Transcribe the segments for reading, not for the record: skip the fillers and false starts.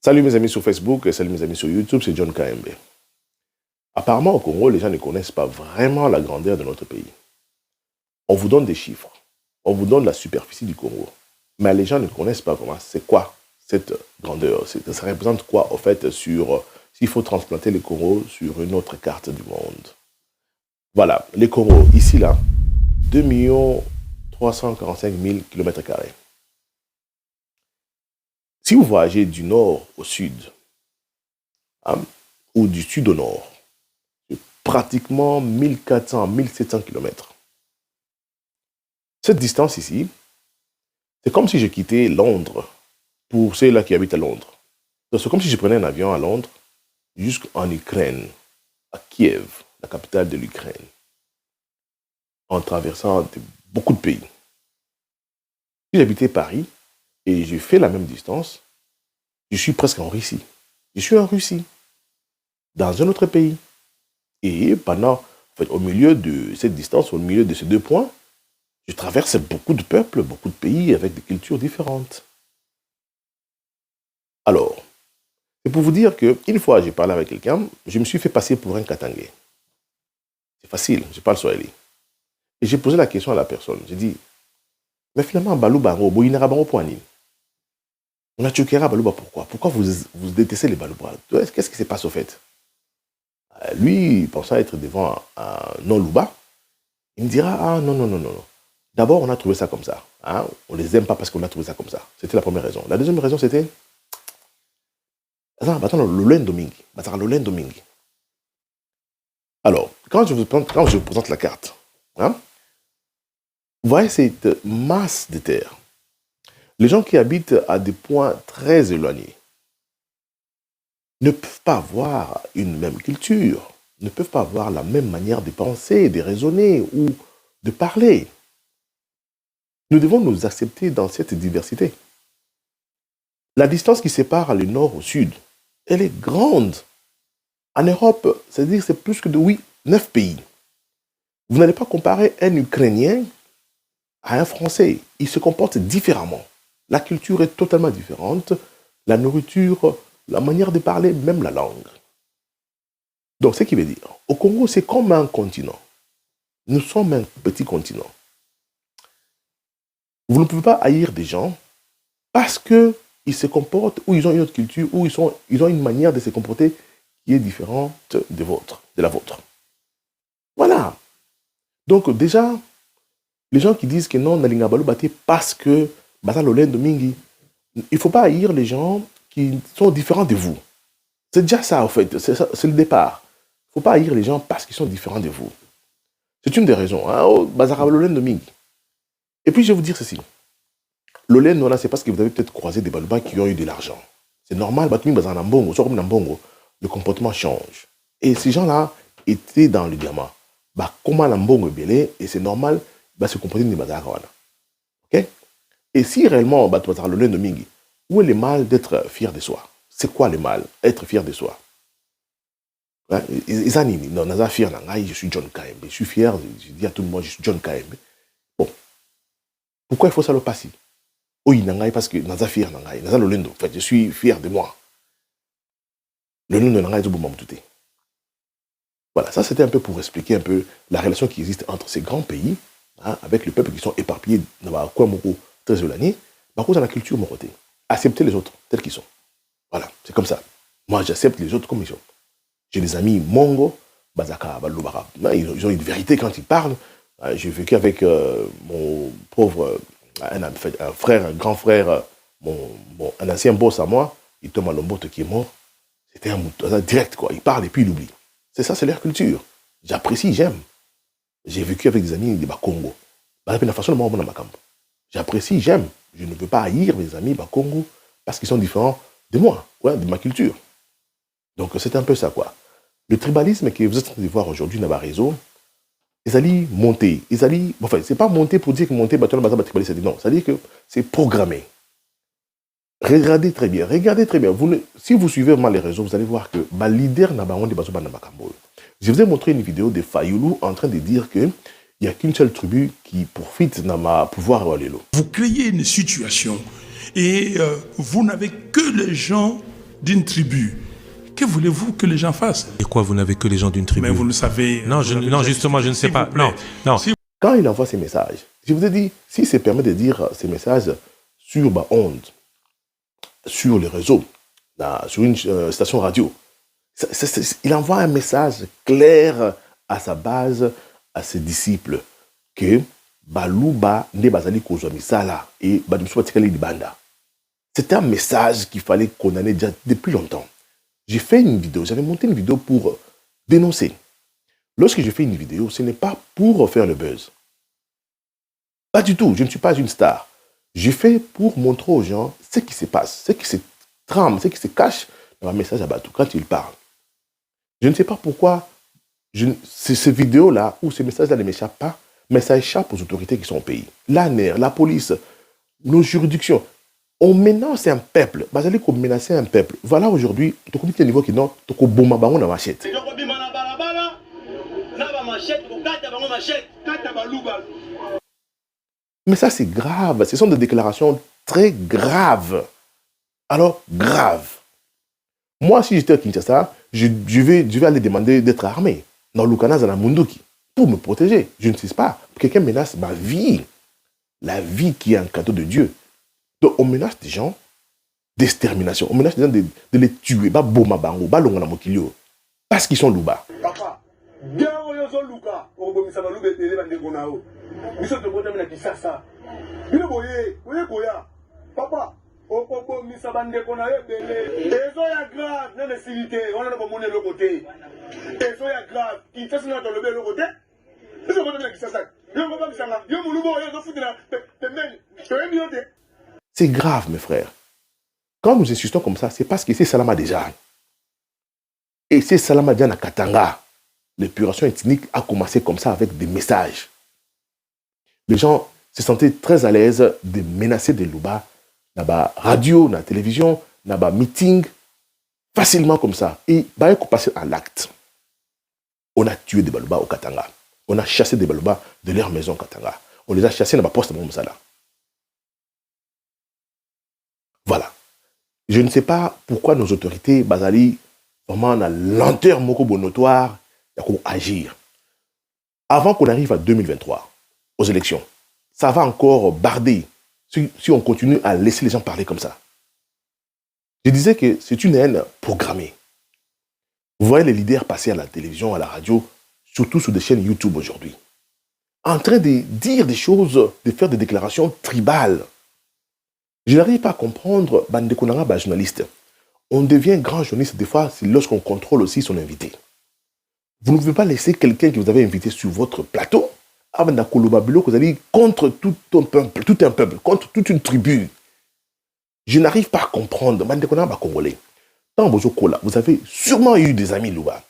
Salut mes amis sur Facebook et salut mes amis sur YouTube, c'est John KMB. Apparemment au Congo, les gens ne connaissent pas vraiment la grandeur de notre pays. On vous donne des chiffres, on vous donne la superficie du Congo, mais les gens ne connaissent pas vraiment c'est quoi cette grandeur, ça représente quoi au fait s'il faut transplanter le Congo sur une autre carte du monde. Voilà, le Congo, ici là, 2 345 000 km². Si vous voyagez du nord au sud, hein, ou du sud au nord, c'est pratiquement 1400, 1700 km. Cette distance ici, c'est comme si je quittais Londres, pour ceux-là qui habitent à Londres. C'est comme si je prenais un avion à Londres jusqu'en Ukraine, à Kiev, la capitale de l'Ukraine, en traversant beaucoup de pays. Si j'habitais Paris et je fais la même distance, je suis presque en Russie. Je suis en Russie, dans un autre pays. Et au milieu de cette distance, au milieu de ces deux points, je traverse beaucoup de peuples, beaucoup de pays avec des cultures différentes. Alors, c'est pour vous dire qu'une fois j'ai parlé avec quelqu'un, je me suis fait passer pour un Katangais. C'est facile, je parle swahili. Et j'ai posé la question à la personne. J'ai dit, mais finalement, Balou Bango, Boyinara Bango Poani. On a Tchokera Balouba, pourquoi? Pourquoi vous détestez les Balouba? Qu'est-ce qui se passe au fait? Lui, pensant être devant un non-Louba, il me dira, ah non, non, non, non. D'abord, on a trouvé ça comme ça. Hein? On ne les aime pas parce qu'on a trouvé ça comme ça. C'était la première raison. La deuxième raison, c'était, le Domingue. Alors, quand je vous présente la carte, hein, vous voyez cette masse de terre. Les gens qui habitent à des points très éloignés ne peuvent pas avoir une même culture, ne peuvent pas avoir la même manière de penser, de raisonner ou de parler. Nous devons nous accepter dans cette diversité. La distance qui sépare le nord au sud, elle est grande. En Europe, c'est-à-dire que c'est plus que 9 pays. Vous n'allez pas comparer un Ukrainien à un Français. Ils se comportent différemment. La culture est totalement différente. La nourriture, la manière de parler, même la langue. Donc, ce qui veut dire, au Congo, c'est comme un continent. Nous sommes un petit continent. Vous ne pouvez pas haïr des gens parce qu'ils se comportent, ou ils ont une autre culture, ou ils ont une manière de se comporter qui est différente de la vôtre. Voilà. Donc déjà, les gens qui disent que non, Nalinga Balou Bate parce que Bata Lolen Domingi, il ne faut pas haïr les gens qui sont différents de vous. C'est déjà ça, en fait. C'est le départ. Il ne faut pas haïr les gens parce qu'ils sont différents de vous. C'est une des raisons. Hein? Oh, Bazara Lolen Domingi. Et puis, je vais vous dire ceci. Lolen, voilà, c'est parce que vous avez peut-être croisé des Balouba qui ont eu de l'argent. C'est normal, le comportement change. Et ces gens-là étaient dans le diamant. Comment l'ambongo est belé, et c'est normal, se comporter de Bazara. Ok? Et si réellement, Lolen Domingi, où est le mal d'être fier de soi? C'est quoi le mal? Être fier de soi. Hein? Je suis John KMB. Je suis fier, je dis à tout le monde, je suis John KMB. Bon. Pourquoi il faut ça le passer? Oui, parce que naza fier nangai, naza lolendo. En fait, je suis fier de moi. Le nom de nangai tout. Voilà, ça c'était un peu pour expliquer un peu la relation qui existe entre ces grands pays, hein, avec les peuples qui sont éparpillés dans Kwamoko, très éloignés, par contre dans la culture moroté. Accepter les autres tels qu'ils sont. Voilà, c'est comme ça. Moi, j'accepte les autres comme ils sont. J'ai des amis mongo, bazaka, balubara. Ils ont une vérité quand ils parlent. J'ai vécu avec mon pauvre un frère, un grand frère, un ancien boss à moi, il tombe à l'ombote qui est mort. C'était un direct, quoi. Il parle et puis il oublie. C'est ça, c'est leur culture. J'apprécie, j'aime. J'ai vécu avec des amis de Congo. J'apprécie, j'aime. Je ne peux pas haïr mes amis Congo parce qu'ils sont différents de moi, ouais, de ma culture. Donc c'est un peu ça, quoi. Le tribalisme que vous êtes en train de voir aujourd'hui dans ma réseau, ils allaient monter. Enfin, c'est pas monter pour dire que monter, non, c'est-à-dire que c'est programmé. Regardez très bien. Si vous suivez vraiment les réseaux, vous allez voir que ma leader n'a pas de bateau. Je vous ai montré une vidéo de Fayoulou en train de dire que il n'y a qu'une seule tribu qui profite de ma pouvoir Walelo. Vous créez une situation et vous n'avez que les gens d'une tribu. Que voulez-vous que les gens fassent? Et quoi, vous n'avez que les gens d'une tribu? Mais vous le savez. Non, non, justement, je ne sais pas. Non, non. Quand il envoie ces messages, je vous ai dit, s'il se permet de dire ces messages sur ma onde, sur les réseaux, sur une station radio, il envoie un message clair à sa base, à ses disciples, que Baluba ne bazali kozwa misala et Badumsu batikali libanda. C'était un message qu'il fallait condamner déjà depuis longtemps. J'ai fait une vidéo, j'avais monté une vidéo pour dénoncer. Lorsque je fais une vidéo, ce n'est pas pour faire le buzz. Pas du tout, je ne suis pas une star. Je fais pour montrer aux gens ce qui se passe, ce qui se trame, ce qui se cache dans un message à Batou quand il parle. Je ne sais pas pourquoi ces vidéos-là ou ces messages-là ne m'échappent pas, mais ça échappe aux autorités qui sont au pays. L'ANER, la police, nos juridictions. On menace un peuple. Vous allez menacer un peuple. Voilà aujourd'hui, tu connais quel niveau qui non, tu connais bomba bango na machette. Mais ça c'est grave. Ce sont des déclarations très graves. Alors grave. Moi, si j'étais à Kinshasa, je vais aller demander d'être armé dans Lukana Zanamunduki pour me protéger. Je ne sais pas. Quelqu'un menace ma vie. La vie qui est un cadeau de Dieu. Donc, on menace des gens d'extermination. On menace des gens de les tuer. Parce qu'ils sont louba. Papa, papa, c'est grave, mes frères. Quand nous insistons comme ça, c'est parce que c'est Salama déjà. Et c'est Salama déjà à Katanga. L'épuration ethnique a commencé comme ça avec des messages. Les gens se sentaient très à l'aise de menacer des louba, dans la radio, dans la télévision, dans le meeting, facilement comme ça. Et bah, il faut passer à l'acte. On a tué des balouba au Katanga. On a chassé des balouba de leur maison au Katanga. On les a chassés dans la poste de Moussala. Voilà. Je ne sais pas pourquoi nos autorités, Bazali, vraiment la lenteur mokobo notoire, pour agir. Avant qu'on arrive à 2023, aux élections, ça va encore barder si on continue à laisser les gens parler comme ça. Je disais que c'est une haine programmée. Vous voyez les leaders passer à la télévision, à la radio, surtout sur des chaînes YouTube aujourd'hui, en train de dire des choses, de faire des déclarations tribales. Je n'arrive pas à comprendre, Bande Konanga, journaliste. On devient grand journaliste des fois, c'est lorsqu'on contrôle aussi son invité. Vous ne pouvez pas laisser quelqu'un que vous avez invité sur votre plateau, avant que vous allez contre tout un peuple, contre toute une tribu. Je n'arrive pas à comprendre, Bande Konanga, Congolais. Dans Bozokola, vous avez sûrement eu des amis Louba.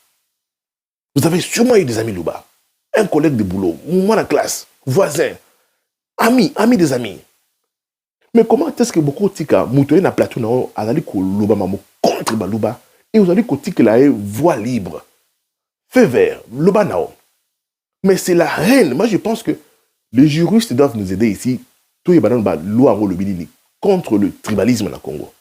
Vous avez sûrement eu des amis Louba. Un collègue de boulot, moi la classe, voisin, ami des amis. Mais comment est-ce que beaucoup de tika moutoye na plateau na azali ko loba mamo contre baluba et vous allez ko tika la voix libre, feu vert, loba nao. Mais c'est la haine. Moi je pense que les juristes doivent nous aider ici. Tout est banane ba loi le bilini contre le tribalisme na Congo.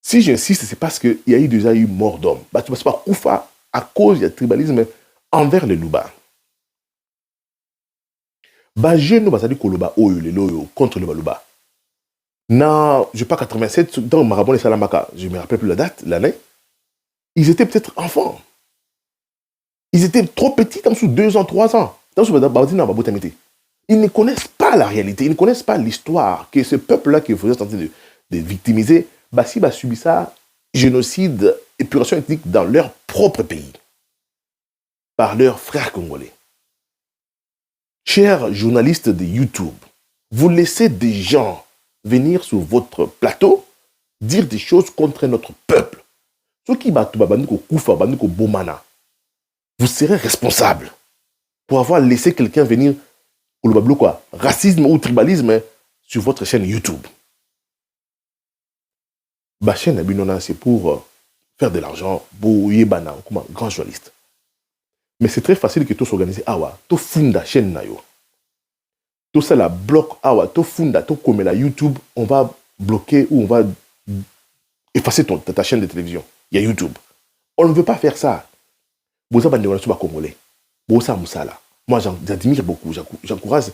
Si j'insiste, c'est parce qu'il y a déjà eu mort d'homme. Bah tu passes pas Koufa à cause du tribalisme envers les Louba. Bah je ne bazali ko loba oyo le loyo contre le baluba. Non, je ne sais pas, 87, dans Marabon et Salamaka, je ne me rappelle plus la date, l'année, ils étaient peut-être enfants. Ils étaient trop petits, dans sous 2 ans, 3 ans. Ils ne connaissent pas la réalité, ils ne connaissent pas l'histoire que ce peuple-là que vous êtes en train de victimiser, si a subi ça, génocide, épuration ethnique dans leur propre pays, par leurs frères congolais. Chers journalistes de YouTube, vous laissez des gens venir sur votre plateau, dire des choses contre notre peuple. Ceux qui vous serez responsable pour avoir laissé quelqu'un venir pour le quoi, racisme ou tribalisme sur votre chaîne YouTube. Ma chaîne Abinona, c'est pour faire de l'argent, pour yébana, comme un grand journaliste. Mais c'est très facile que tout s'organise. Awa, tout funda chaîne nayo. Tout ça la bloque, awa, tout funda, tout comme la YouTube, on va bloquer ou on va effacer ta chaîne de télévision. Il y a YouTube. On ne veut pas faire ça. Boza Bandewala Souba Congolais. Boza Moussala. Moi, j'admire beaucoup. J'encourage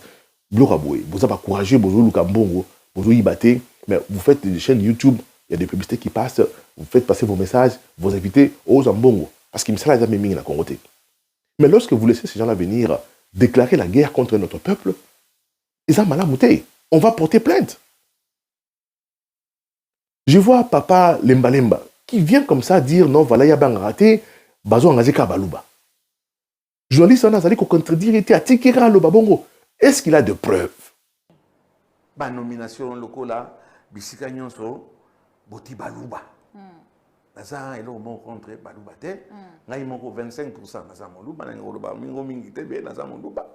Blora Boé. Boza pas courageux, Bozo Lukambongo, Bozo Ibate. Mais vous faites des chaînes YouTube, il y a des publicités qui passent, vous faites passer vos messages, vos invités aux Zambongo. Parce qu'il me semble que c'est la Congo. Mais lorsque vous laissez ces gens-là venir déclarer la guerre contre notre peuple, ils ont mal à mouter. On va porter plainte. Je vois papa Lemba Lemba qui vient comme ça dire non, voilà, il y a un raté, bazo angazeka baluba. Journaliste, on a allé contredire, était à Tikera le babongo. Est-ce qu'il a de preuves? Ba nomination lokola, bisika nyonso, boti baluba. Naza elo mo contre baluba te. Ngai moko 25% naza moluba na ngoloba mingo mingi te be naza moluba.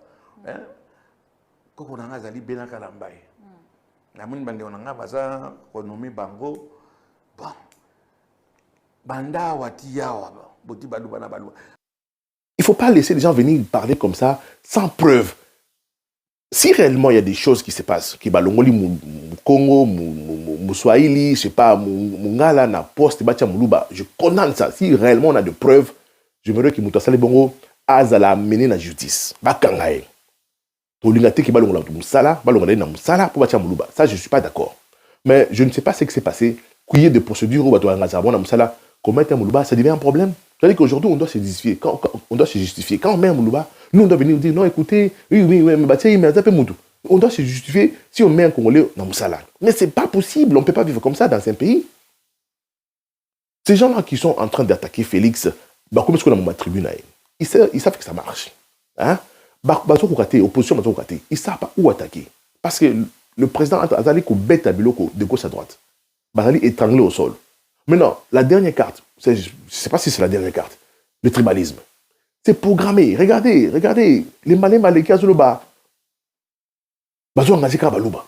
Hein? Koko nanga zali benaka lambaye. Na muni bande onanga baza konomi bango. Bon. Banda wati yawa boti baluba na baluba. Il ne faut pas laisser les gens venir parler comme ça, sans preuve. Si réellement il y a des choses qui se passent, qui balongoli Congo, Swahili, je sais pas, Mungala, na poste, Muluba, je condamne ça. Si réellement on a des preuves, j'aimerais que Moutassale Bongo azala amener la justice. Bakangaye. Tolingate qui balongola Moussala, balongolé na Moussala pour Batia Muluba. Ça, je ne suis pas d'accord. Mais je ne sais pas ce qui s'est passé. Qu'il y ait des procédures où Batouangazabon Moussala, comment être Muluba, ça devient un problème. C'est-à-dire qu'aujourd'hui, on doit se justifier. Quand on met un Moulouba, nous, on doit venir dire non, écoutez, oui, mais on doit se justifier si on met un Congolais dans Moussala. Mais ce n'est pas possible. On ne peut pas vivre comme ça dans un pays. Ces gens-là qui sont en train d'attaquer Félix, comme est-ce qu'on a mon tribune, ils savent que ça marche. Hein? Opposition, ils ne savent pas où attaquer. Parce que le président Azali bête à Biloko de gauche à droite. Bazali étranglé au sol. Maintenant, la dernière carte, je ne sais pas si c'est la dernière carte, le tribalisme. C'est programmé. Regardez, les malins malais Zoloba. Bazo Ngazika Baluba.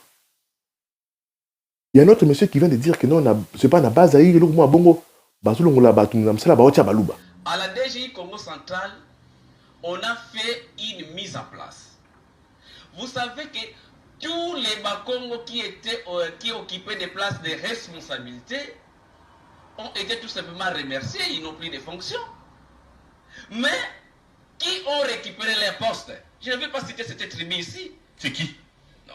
Il y a un autre monsieur qui vient de dire que non, ce n'est pas la base à ir, le bongo. Bazo Longola Batum, c'est la Baotia Baluba. À la DGI Congo Central, on a fait une mise en place. Vous savez que tous les Bakongo qui occupaient des places de responsabilité ont été tout simplement remerciés, ils n'ont plus de fonctions. Mais qui ont récupéré les postes? Je ne vais pas citer cette tribu ici. C'est qui? Non,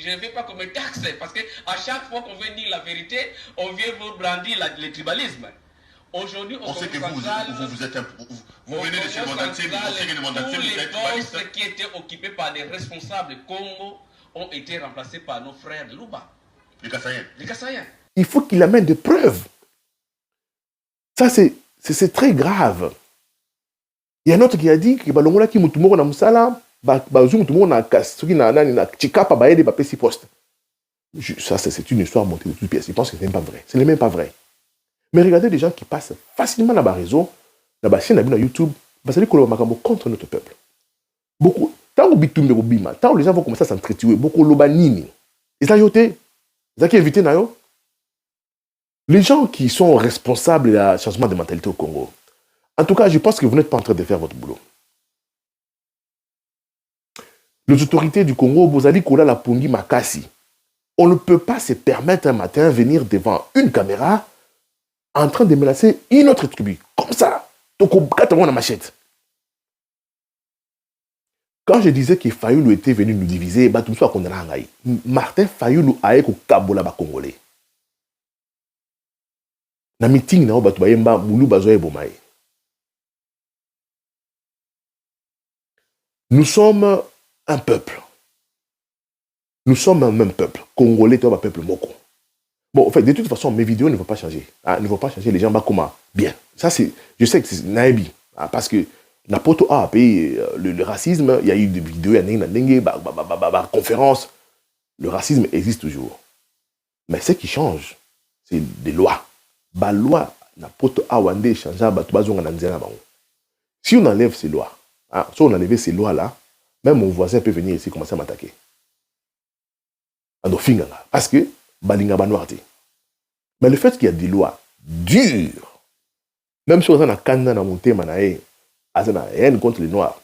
je ne vais pas commettre d'accès parce qu'à chaque fois qu'on veut dire la vérité, on vient vous brandir le tribalisme. Aujourd'hui, on sait que vous venez de chez Mondaxé, mais on sait que le Mondaxé, tous les postes qui étaient occupés par des responsables Congo ont été remplacés par nos frères de Luba. Les Kassaïens. Les Kassaïens. Il faut qu'il amène des preuves. Ça, c'est très grave. Il y a un autre qui a dit que Balongola qui moutumoro na musala, bazu moutumoro na kasuki na chikapa baede ba pesi poste. Ça, c'est une histoire montée de toutes pièces. Je pense que ce n'est même pas vrai. Ce n'est même pas vrai. Mais regardez les gens qui passent facilement dans la réseau, dans la chaîne de YouTube, parce que c'est contre notre peuple. Beaucoup. Tant que les gens vont commencer à s'entretuer, beaucoup l'obanini. Et ça, yoté, ça qui évité nayo. Les gens qui sont responsables du changement de mentalité au Congo, en tout cas, je pense que vous n'êtes pas en train de faire votre boulot. Les autorités du Congo, Bozali Kola la Pongi Makasi, on ne peut pas se permettre un matin de venir devant une caméra en train de menacer une autre tribu. Comme ça. Donc, on a la machette. Quand je disais que Fayoulou était venu nous diviser, Martin Fayoulou a été au Kabola Congolais. Dans le meeting, nous sommes un peuple. Nous sommes un même peuple. Congolais, tu es un peuple moko. Bon, en fait, de toute façon, mes vidéos ne vont pas changer. Ne vont pas changer. Les gens vont comment? Bien. Ça, je sais que c'est naïbi. Parce que la poto a payé le racisme. Il y a eu des vidéos, il y a des conférences. Le racisme existe toujours. Mais ce qui change, c'est des lois. La loi, la poto a wande changer. Si on enlève ces lois, si on enlève ces lois-là, même mon voisin peut venir ici et commencer à m'attaquer. Parce que Balinga Banouarté. Mais le fait qu'il y a des lois dures, même si on a un candidat dans mon thème, on a une haine contre les Noirs.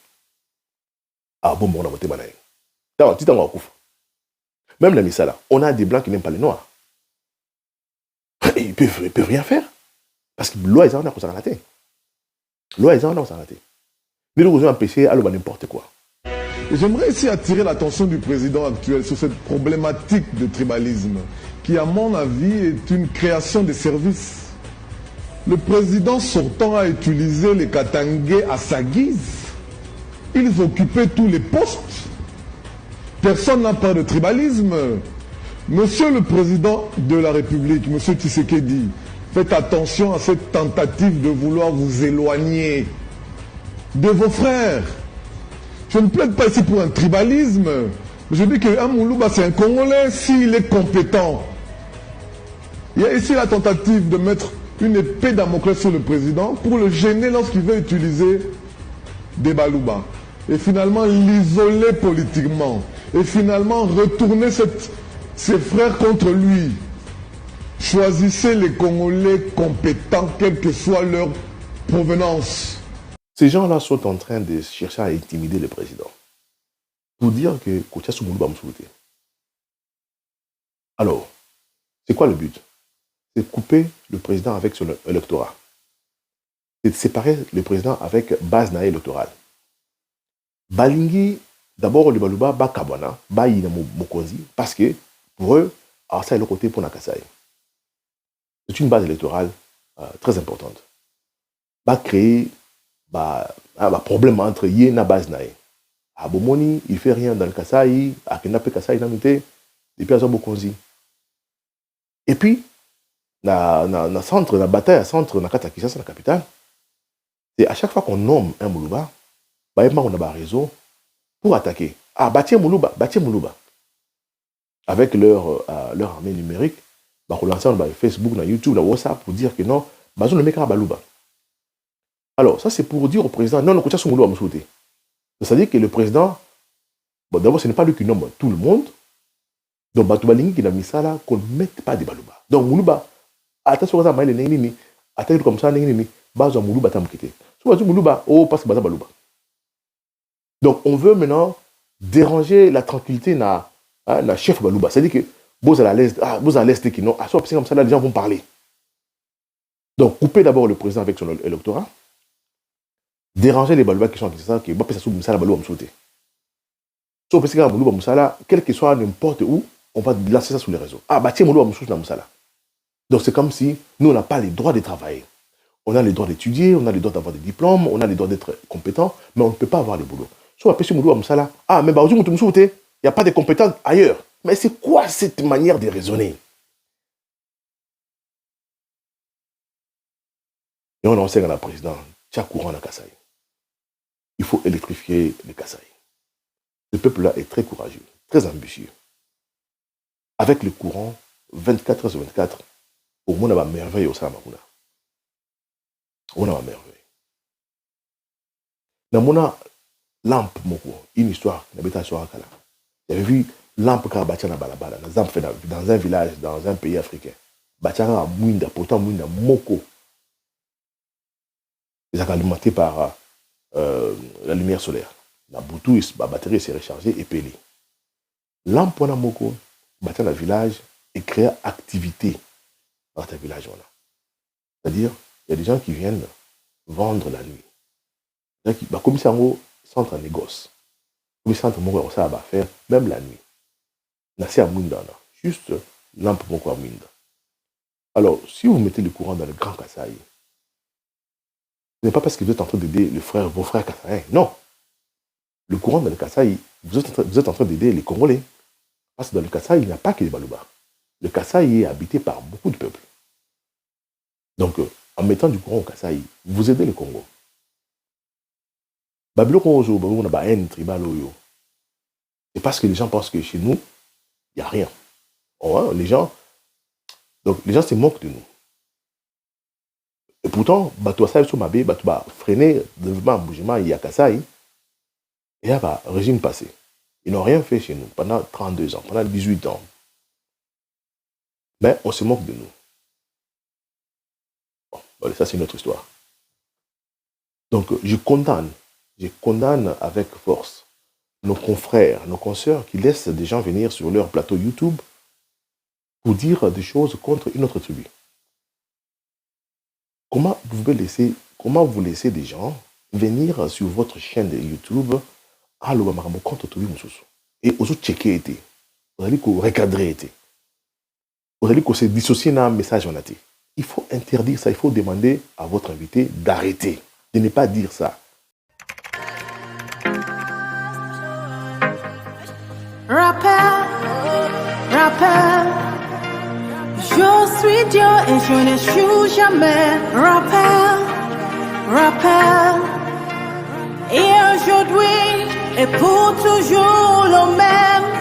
Bon, on a monté Manaï. Même la Missala, on a des Blancs qui n'aiment pas les Noirs. ils peuvent rien faire. Parce que loi, ils en ont raté. Loi, ils en ont raté. Mais nous, ont empêché à n'importe quoi. Et j'aimerais ici attirer l'attention du président actuel sur cette problématique de tribalisme, qui, à mon avis, est une création de services. Le président sortant a utilisé les Katangais à sa guise. Ils occupaient tous les postes. Personne n'a parlé de tribalisme. Monsieur le président de la République, monsieur Tshisekedi, faites attention à cette tentative de vouloir vous éloigner de vos frères. Je ne plaide pas ici pour un tribalisme. Je dis que Moulouba, c'est un Congolais s'il est compétent. Il y a ici la tentative de mettre une épée Damoclès sur le président pour le gêner lorsqu'il veut utiliser des Balouba. Et finalement l'isoler politiquement. Et finalement retourner ses frères contre lui. Choisissez les Congolais compétents, quelle que soit leur provenance. Ces gens-là sont en train de chercher à intimider le président. Pour dire que Koutia Soumoulouba Moussouté. Alors, c'est quoi le but? C'est de couper le président avec son électorat. C'est de séparer le président avec base naïe électorale. Balingi, d'abord le Balouba, Bakabwana, Baïna Mokonzi, parce que pour eux, alors ça est le côté pour Nakasai. C'est une base électorale très importante. Va créer un problème entre Yé et la base naïe. À Bomoni, il ne fait rien dans le Kasaï, à Kenape Kasaï, depuis Azo Mokonzi. Et puis, dans le centre, dans la bataille, centre, dans la capitale, c'est à chaque fois qu'on nomme un Moulouba, on a un réseau pour attaquer. Ah, bâtir Moulouba. Avec leur armée numérique, on lance sur Facebook, sur YouTube, sur WhatsApp pour dire que non, on ne met qu'à Balouba. Alors, ça c'est pour dire au président, non, le côté sur Moulouba Moussouté. C'est-à-dire que le président, bon, d'abord, ce n'est pas lui qui nomme tout le monde. Donc, Batoubalingi qui a mis ça là, qu'on ne mette pas de Balouba. Donc, Moulouba, attention à ça, il est attaque comme ça, il est Bazo Moulouba Tamkete. Soit Moulouba, oh, parce que Baza Balouba. Donc, on veut maintenant déranger la tranquillité de la chef Balouba. C'est-à-dire que vous à l'est qui non, à soit comme ça, là, les gens vont parler. Donc, couper d'abord le président avec son électorat, déranger les Balouba qui sont qui ça, qui va passer sous Moussala Balouba Moussouté. Soit parce que Balouba Moussala, quel que soit n'importe où, on va lancer ça sur les réseaux. Ah, bâtir Balouba Moussouté dans Moussala. Donc, c'est comme si nous, on n'a pas les droits de travailler. On a les droits d'étudier, on a les droits d'avoir des diplômes, on a les droits d'être compétents, mais on ne peut pas avoir les boulots. Soit après, Balouba Moussala, ah, mais Baouzi Moussouté, il n'y a pas de compétences ailleurs. Mais c'est quoi cette manière de raisonner? Et on enseigne à la présidente, tu as courant dans Kasaï. Il faut électrifier le Kasaï. Ce peuple-là est très courageux, très ambitieux. Avec le courant, 24 heures sur 24, au monde, on a merveille au Salamabuna. On a merveille. Dans mon lampe, une histoire, j'avais vu lampe Karabatia dans un village, dans un pays africain. Bachara Mouinda, pourtant Mouinda Moko. Ils sont alimentés par la lumière solaire. La boutou, la batterie s'est rechargée et pelée. Lampe Wana Moko, Bachara dans le village et créer activité dans ce village. C'est-à-dire, il y a des gens qui viennent vendre la nuit. Comme ça, centre en négoce. Comme ça, ça va faire même la nuit. Nassi à Munda, juste lampe Moko à Munda. Alors, si vous mettez le courant dans le grand Kasaï, ce n'est pas parce que vous êtes en train d'aider vos frères Kasaïens. Non. Le courant dans le Kasaï, vous êtes en train d'aider les Congolais. Parce que dans le Kasaï, il n'y a pas que les Balouba. Le Kasaï est habité par beaucoup de peuples. Donc, en mettant du courant au Kasaï, vous aidez le Congo. C'est parce que les gens pensent que chez nous, il n'y a rien. Oh, les gens se moquent de nous. Et pourtant, freiner le développement, bougement, il y a Kasaï, et il y a un régime passé. Ils n'ont rien fait chez nous pendant 32 ans, pendant 18 ans. Mais on se moque de nous. Bon, ça c'est une autre histoire. Donc, je condamne avec force nos confrères, nos consoeurs qui laissent des gens venir sur leur plateau YouTube pour dire des choses contre une autre tribu. Comment vous laissez des gens venir sur votre chaîne de YouTube à l'Obamarambo contre Tobi Moussoussou et aux autres checker été, vous allez recadrer été, vous allez se dissocier d'un message en athée. Il faut interdire ça, il faut demander à votre invité d'arrêter, de ne pas dire ça. Rappel, je suis Dieu et je n'échoue jamais. Rappel, et aujourd'hui et pour toujours le même.